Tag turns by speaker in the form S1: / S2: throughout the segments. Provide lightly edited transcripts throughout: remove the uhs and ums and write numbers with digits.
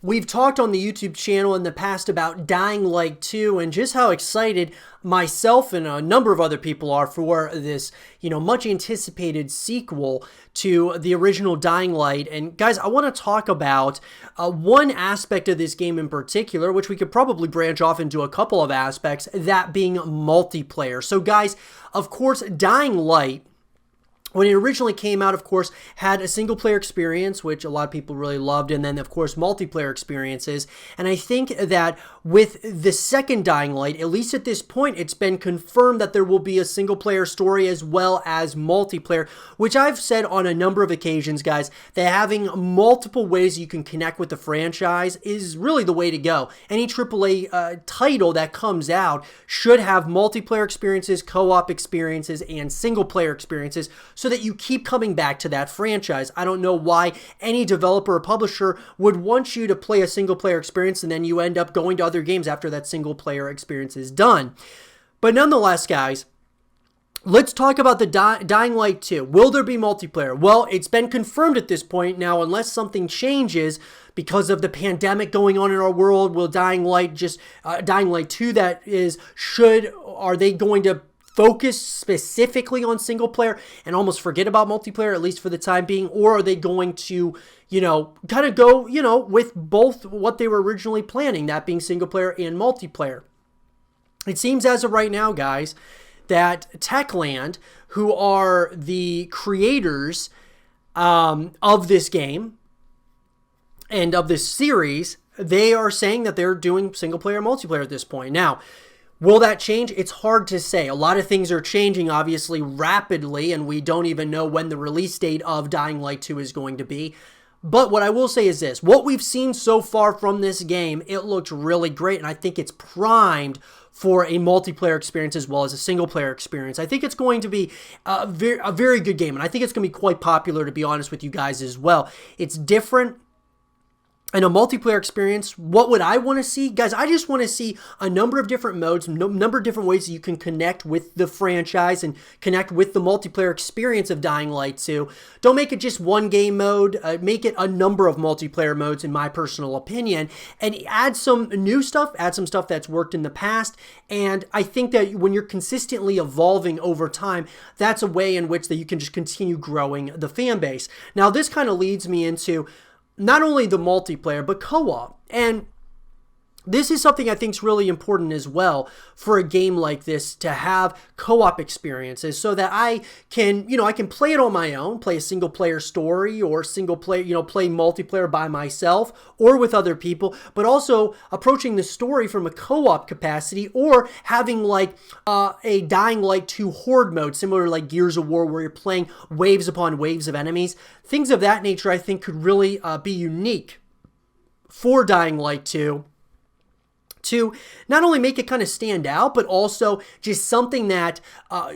S1: We've talked on the YouTube channel in the past about Dying Light 2 and just how excited myself and a number of other people are for this, much anticipated sequel to the original Dying Light. And guys, I want to talk about one aspect of this game in particular, which we could probably branch off into a couple of aspects, that being multiplayer. So guys, of course, Dying Light, when it originally came out, of course, had a single-player experience, which a lot of people really loved, and then, of course, multiplayer experiences. And I think that with the second Dying Light, at least at this point, it's been confirmed that there will be a single-player story as well as multiplayer, which I've said on a number of occasions, guys, that having multiple ways you can connect with the franchise is really the way to go. Any AAA title that comes out should have multiplayer experiences, co-op experiences, and single-player experiences, so that you keep coming back to that franchise. I don't know why any developer or publisher would want you to play a single-player experience and then you end up going to other games after that single-player experience is done. But nonetheless, guys, let's talk about the Dying Light 2. Will there be multiplayer? Well, it's been confirmed at this point. Now, unless something changes because of the pandemic going on in our world, will Dying Light 2, that is, are they going to focus specifically on single player and almost forget about multiplayer, at least for the time being? Or are they going to, kind of go, with both what they were originally planning, that being single player and multiplayer? It seems as of right now, guys, that Techland, who are the creators of this game and of this series, they are saying that they're doing single player and multiplayer at this point. Now, will that change? It's hard to say. A lot of things are changing, obviously, rapidly, and we don't even know when the release date of Dying Light 2 is going to be. But what I will say is this. What we've seen so far from this game, it looked really great, and I think it's primed for a multiplayer experience as well as a single-player experience. I think it's going to be a very good game, and I think it's going to be quite popular, to be honest with you guys, as well. It's different. In a multiplayer experience, what would I want to see? Guys, I just want to see a number of different modes, number of different ways that you can connect with the franchise and connect with the multiplayer experience of Dying Light 2. Don't make it just one game mode. Make it a number of multiplayer modes, in my personal opinion, and add some new stuff, add some stuff that's worked in the past. And I think that when you're consistently evolving over time, that's a way in which that you can just continue growing the fan base. Now, this kind of leads me into not only the multiplayer, but co-op. And this is something I think is really important as well for a game like this, to have co-op experiences, so that I can, I can play it on my own, play a single player story, or single player, play multiplayer by myself or with other people, but also approaching the story from a co-op capacity, or having like a Dying Light 2 horde mode, similar to like Gears of War, where you're playing waves upon waves of enemies. Things of that nature I think could really be unique for Dying Light 2. To not only make it kind of stand out, but also just something that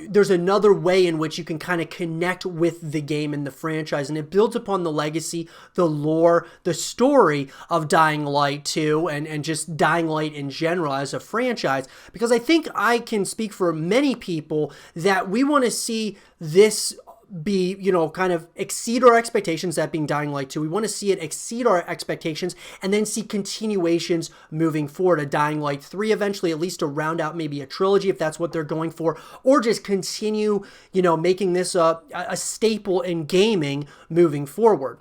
S1: there's another way in which you can kind of connect with the game and the franchise. And it builds upon the legacy, the lore, the story of Dying Light 2 and just Dying Light in general as a franchise. Because I think I can speak for many people that we want to see this be, kind of exceed our expectations, that being Dying Light 2. We want to see it exceed our expectations and then see continuations moving forward. A Dying Light 3 eventually, at least to round out maybe a trilogy if that's what they're going for, or just continue, making this a staple in gaming moving forward.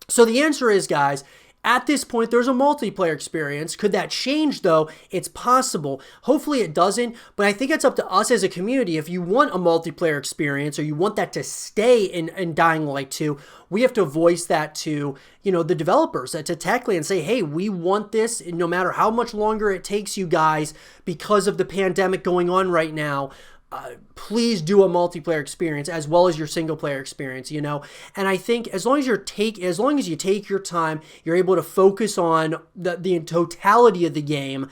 S1: So the answer is, guys, at this point, there's a multiplayer experience. Could that change, though? It's possible. Hopefully it doesn't, but I think it's up to us as a community. If you want a multiplayer experience, or you want that to stay in Dying Light 2, we have to voice that to, the developers, to Techland, and say, hey, we want this, no matter how much longer it takes you guys because of the pandemic going on right now. Please do a multiplayer experience as well as your single player experience, And I think as long as you take your time, you're able to focus on the totality of the game,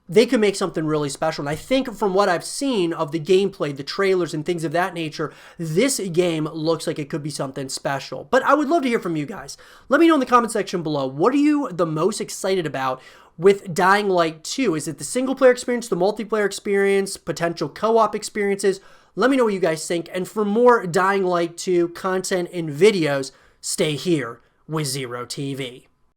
S1: they can make something really special. And I think from what I've seen of the gameplay, the trailers and things of that nature, this game looks like it could be something special. But I would love to hear from you guys. Let me know in the comment section below. What are you the most excited about with Dying Light 2? Is it the single player experience, the multiplayer experience, potential co-op experiences? Let me know what you guys think. And for more Dying Light 2 content and videos, stay here with Zero TV.